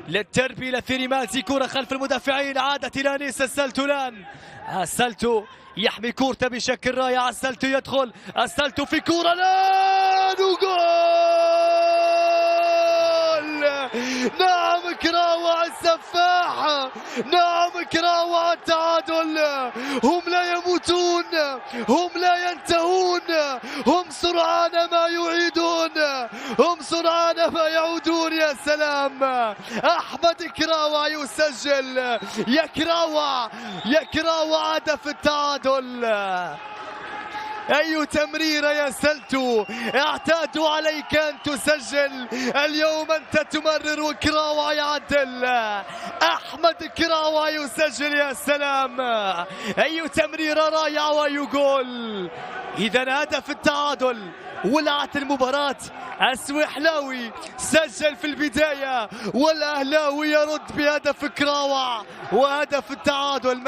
للتربية لثيريماتي، كرة خلف المدافعين، عادت إلى أنيس السلتو الآن. السلتو يحمي كورته بشكل رائع، السلتو يدخل، السلتو في كرة الآن وجول! نعم كراوة السفاح، نعم كراوة التعادل. هم لا يموتون، هم لا ينتهون، هم سرعان ما يعيدون، هم سرعان ما يعودون. يا سلام، أحمد كراوة يسجل. يا كراوة، يا كراوة هدف التعادل. أي تمريرة يا سلتو، اعتادوا عليك أن تسجل، اليوم أنت تمرر وكراوة يعدل. أحمد كراوة يسجل. يا سلام، أي تمريرة رائعة وأي جول. إذا هدف التعادل، ولعت المباراة. السويحلاوي سجل في البداية، والأهلاوي يرد بهدف كراوة وهدف التعادل.